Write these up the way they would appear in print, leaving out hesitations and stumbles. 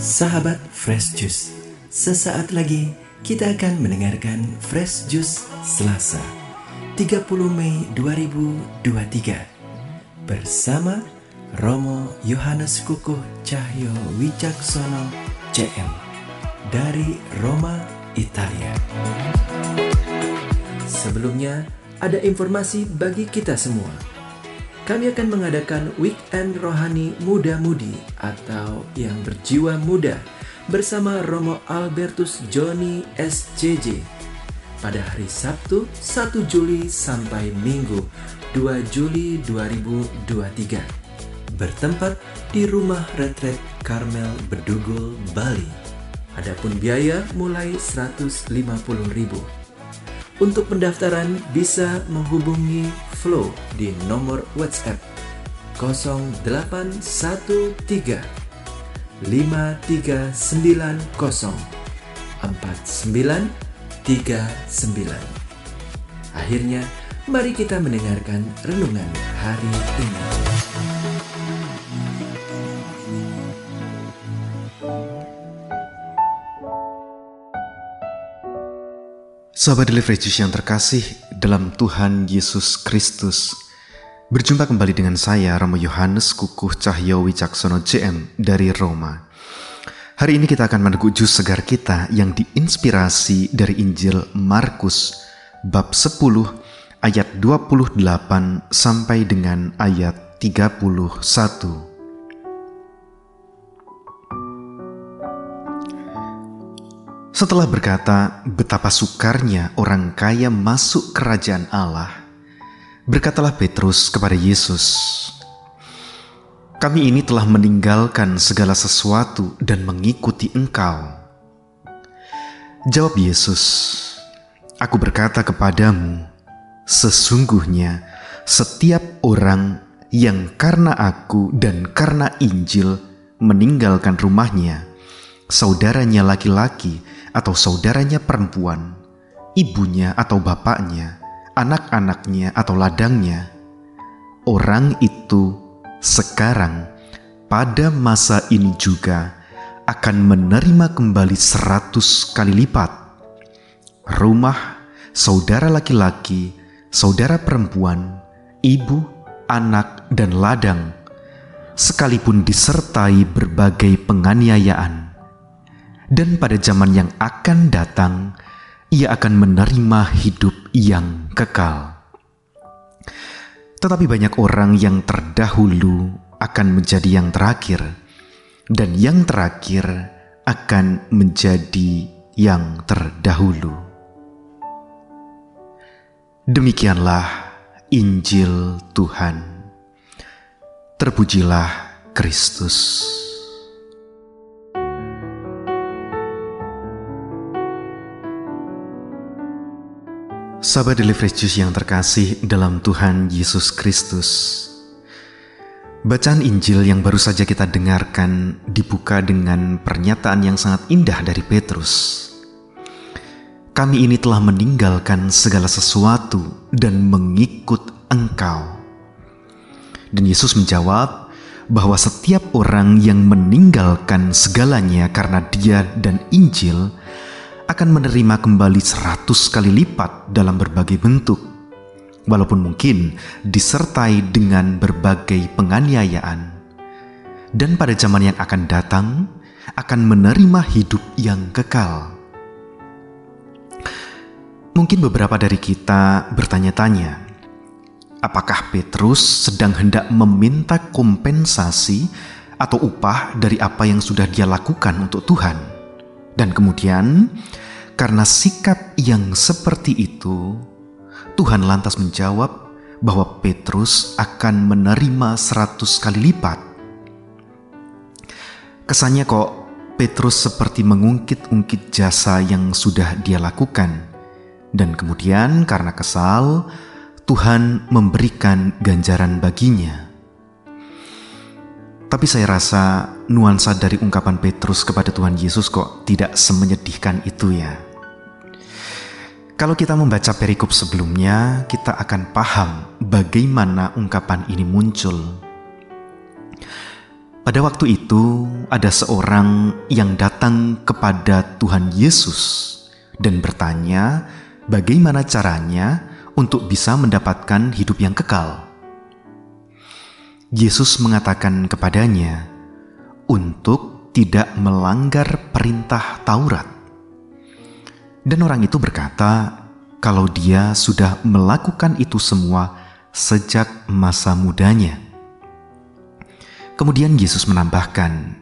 Sahabat Fresh Juice, sesaat lagi kita akan mendengarkan Fresh Juice Selasa 30 Mei 2023 bersama Romo Yohanes Kukuh Cahyo Wicaksono CM dari Roma, Italia. Sebelumnya ada informasi bagi kita semua. Kami akan mengadakan Weekend Rohani Muda-Mudi atau yang berjiwa muda bersama Romo Albertus Joni SCJ pada hari Sabtu 1 Juli sampai Minggu 2 Juli 2023 bertempat di Rumah Retret Karmel Bedugul, Bali. Adapun biaya mulai 150.000. Untuk pendaftaran bisa menghubungi Flow di nomor WhatsApp 0813 5390 4939. Akhirnya, mari kita mendengarkan renungan hari ini. Sahabat Daily Fresh Juice yang terkasih dalam Tuhan Yesus Kristus, berjumpa kembali dengan saya Romo Yohanes Kukuh Cahyo Wicaksono CM dari Roma. Hari ini kita akan meneguk jus segar kita yang diinspirasi dari Injil Markus bab 10 ayat 28 sampai dengan ayat 31. Setelah berkata betapa sukarnya orang kaya masuk kerajaan Allah, berkatalah Petrus kepada Yesus, "Kami ini telah meninggalkan segala sesuatu dan mengikuti Engkau." Jawab Yesus, "Aku berkata kepadamu, sesungguhnya setiap orang yang karena Aku dan karena Injil meninggalkan rumahnya, saudaranya laki-laki atau saudaranya perempuan, ibunya atau bapaknya, anak-anaknya atau ladangnya, orang itu sekarang pada masa ini juga akan menerima kembali 100 kali lipat rumah, saudara laki-laki, saudara perempuan, ibu, anak, dan ladang, sekalipun disertai berbagai penganiayaan. Dan pada zaman yang akan datang, ia akan menerima hidup yang kekal. Tetapi banyak orang yang terdahulu akan menjadi yang terakhir, dan yang terakhir akan menjadi yang terdahulu." Demikianlah Injil Tuhan. Terpujilah Kristus. Sahabat Daily Fresh Juice yang terkasih dalam Tuhan Yesus Kristus, bacaan Injil yang baru saja kita dengarkan dibuka dengan pernyataan yang sangat indah dari Petrus. "Kami ini telah meninggalkan segala sesuatu dan mengikut Engkau." Dan Yesus menjawab bahwa setiap orang yang meninggalkan segalanya karena Dia dan Injil akan menerima kembali 100 kali lipat dalam berbagai bentuk, walaupun mungkin disertai dengan berbagai penganiayaan. Dan pada zaman yang akan datang, akan menerima hidup yang kekal. Mungkin beberapa dari kita bertanya-tanya, apakah Petrus sedang hendak meminta kompensasi atau upah dari apa yang sudah dia lakukan untuk Tuhan? Dan kemudian, karena sikap yang seperti itu, Tuhan lantas menjawab bahwa Petrus akan menerima 100 kali lipat. Kesannya kok Petrus seperti mengungkit-ungkit jasa yang sudah dia lakukan. Dan kemudian karena kesal, Tuhan memberikan ganjaran baginya. Tapi saya rasa nuansa dari ungkapan Petrus kepada Tuhan Yesus kok tidak semenyedihkan itu ya. Kalau kita membaca perikop sebelumnya, kita akan paham bagaimana ungkapan ini muncul. Pada waktu itu ada seorang yang datang kepada Tuhan Yesus dan bertanya bagaimana caranya untuk bisa mendapatkan hidup yang kekal. Yesus mengatakan kepadanya untuk tidak melanggar perintah Taurat. Dan orang itu berkata kalau dia sudah melakukan itu semua sejak masa mudanya. Kemudian Yesus menambahkan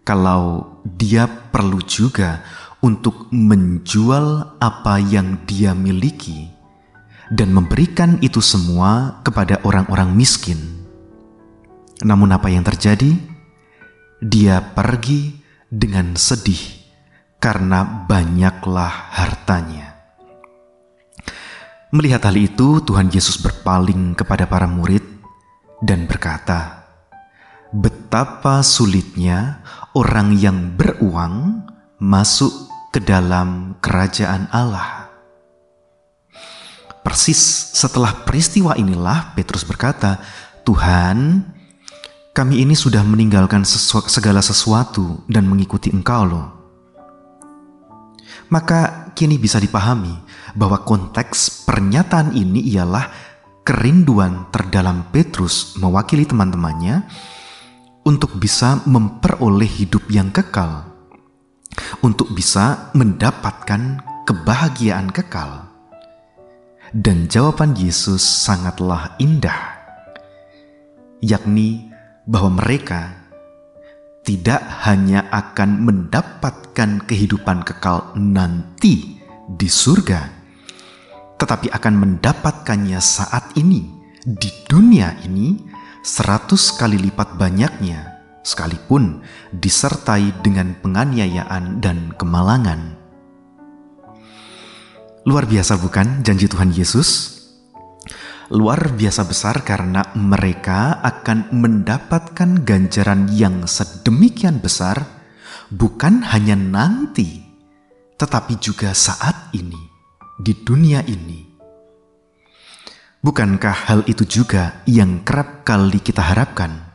kalau dia perlu juga untuk menjual apa yang dia miliki dan memberikan itu semua kepada orang-orang miskin. Namun apa yang terjadi? Dia pergi dengan sedih karena banyaklah hartanya. Melihat hal itu, Tuhan Yesus berpaling kepada para murid dan berkata, betapa sulitnya orang yang beruang masuk ke dalam kerajaan Allah. Persis setelah peristiwa inilah Petrus berkata, Tuhan, kami ini sudah meninggalkan segala sesuatu dan mengikuti Engkau loh. Maka kini bisa dipahami bahwa konteks pernyataan ini ialah kerinduan terdalam Petrus mewakili teman-temannya untuk bisa memperoleh hidup yang kekal, untuk bisa mendapatkan kebahagiaan kekal. Dan jawaban Yesus sangatlah indah, yakni bahwa mereka tidak hanya akan mendapatkan kehidupan kekal nanti di surga, tetapi akan mendapatkannya saat ini, di dunia ini, 100 kali lipat banyaknya, sekalipun disertai dengan penganiayaan dan kemalangan. Luar biasa bukan janji Tuhan Yesus? Luar biasa besar karena mereka akan mendapatkan ganjaran yang sedemikian besar, bukan hanya nanti, tetapi juga saat ini, di dunia ini. Bukankah hal itu juga yang kerap kali kita harapkan?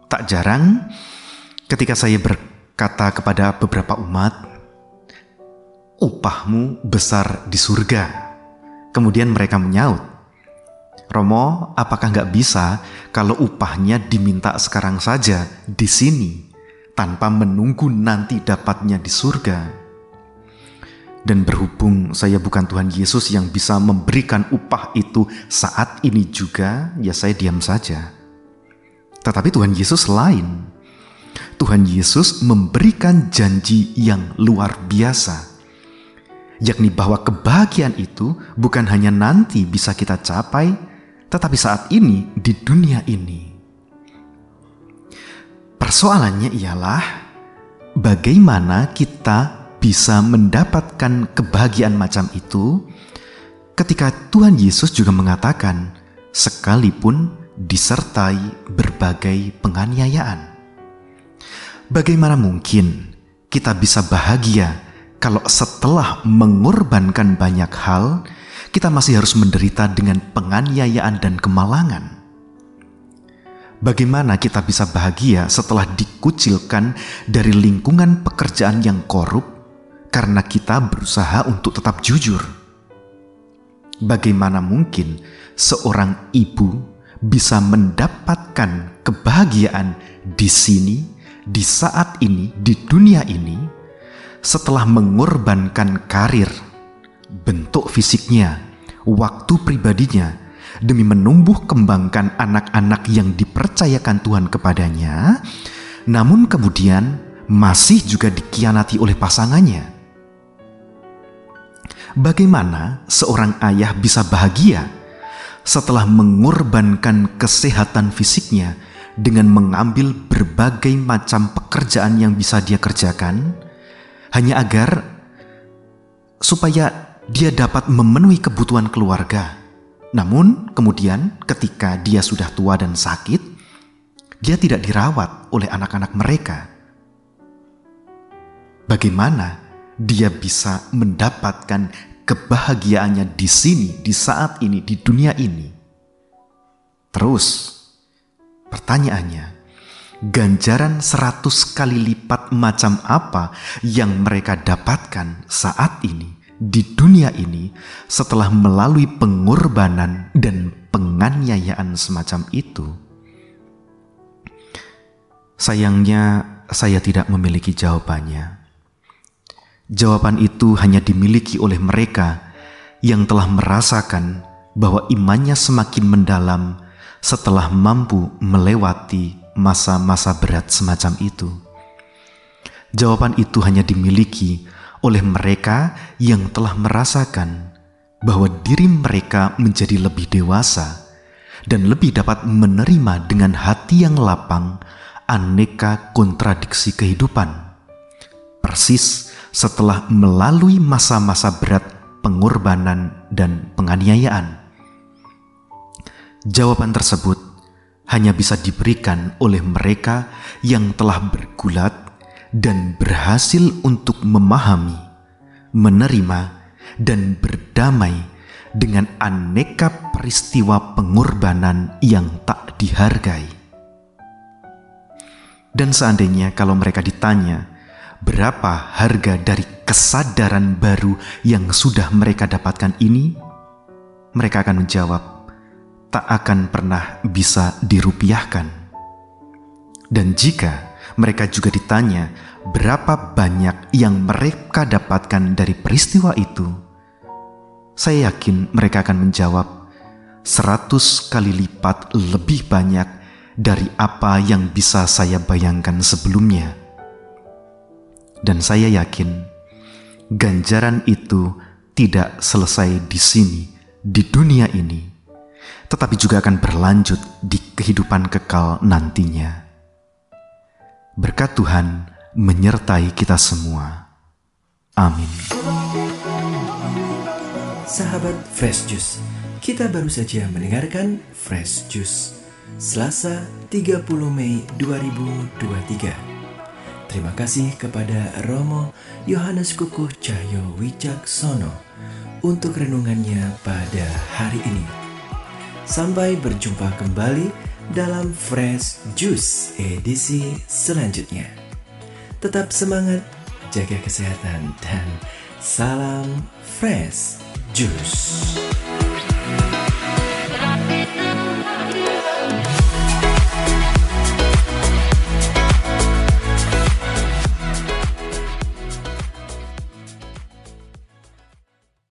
Tak jarang ketika saya berkata kepada beberapa umat, upahmu besar di surga. Kemudian mereka menyaut, Romo, apakah nggak bisa kalau upahnya diminta sekarang saja di sini, tanpa menunggu nanti dapatnya di surga? Dan berhubung saya bukan Tuhan Yesus yang bisa memberikan upah itu saat ini juga, ya saya diam saja. Tetapi Tuhan Yesus lain. Tuhan Yesus memberikan janji yang luar biasa, yakni bahwa kebahagiaan itu bukan hanya nanti bisa kita capai, tetapi saat ini di dunia ini. Persoalannya ialah bagaimana kita bisa mendapatkan kebahagiaan macam itu ketika Tuhan Yesus juga mengatakan sekalipun disertai berbagai penganiayaan. Bagaimana mungkin kita bisa bahagia kalau setelah mengorbankan banyak hal, kita masih harus menderita dengan penganiayaan dan kemalangan? Bagaimana kita bisa bahagia setelah dikucilkan dari lingkungan pekerjaan yang korup karena kita berusaha untuk tetap jujur? Bagaimana mungkin seorang ibu bisa mendapatkan kebahagiaan di sini, di saat ini, di dunia ini, setelah mengorbankan karir, bentuk fisiknya, waktu pribadinya, demi menumbuh kembangkan anak-anak yang dipercayakan Tuhan kepadanya, namun kemudian masih juga dikhianati oleh pasangannya? Bagaimana seorang ayah bisa bahagia setelah mengorbankan kesehatan fisiknya dengan mengambil berbagai macam pekerjaan yang bisa dia kerjakan, hanya agar supaya dia dapat memenuhi kebutuhan keluarga? Namun kemudian ketika dia sudah tua dan sakit, dia tidak dirawat oleh anak-anak mereka. Bagaimana dia bisa mendapatkan kebahagiaannya di sini, di saat ini, di dunia ini? Terus pertanyaannya, ganjaran 100 kali lipat macam apa yang mereka dapatkan saat ini di dunia ini setelah melalui pengorbanan dan penganiayaan semacam itu? Sayangnya saya tidak memiliki jawabannya. Jawaban itu hanya dimiliki oleh mereka yang telah merasakan bahwa imannya semakin mendalam setelah mampu melewati masa-masa berat semacam itu. Jawaban itu hanya dimiliki oleh mereka yang telah merasakan bahwa diri mereka menjadi lebih dewasa dan lebih dapat menerima dengan hati yang lapang aneka kontradiksi kehidupan. Persis setelah melalui masa-masa berat pengorbanan dan penganiayaan. Jawaban tersebut hanya bisa diberikan oleh mereka yang telah bergulat dan berhasil untuk memahami, menerima, dan berdamai dengan aneka peristiwa pengorbanan yang tak dihargai. Dan seandainya kalau mereka ditanya, berapa harga dari kesadaran baru yang sudah mereka dapatkan ini? Mereka akan menjawab, tak akan pernah bisa dirupiahkan. Dan jika mereka juga ditanya berapa banyak yang mereka dapatkan dari peristiwa itu, saya yakin mereka akan menjawab 100 kali lipat lebih banyak dari apa yang bisa saya bayangkan sebelumnya. Dan saya yakin ganjaran itu tidak selesai di sini, di dunia ini, tetapi juga akan berlanjut di kehidupan kekal nantinya. Berkat Tuhan menyertai kita semua. Amin. Sahabat Fresh Juice, kita baru saja mendengarkan Fresh Juice Selasa 30 Mei 2023. Terima kasih kepada Romo Yohanes Kukuh Cahyo Wicaksono untuk renungannya pada hari ini. Sampai berjumpa kembali dalam Fresh Juice edisi selanjutnya. Tetap semangat, jaga kesehatan, dan salam Fresh Juice.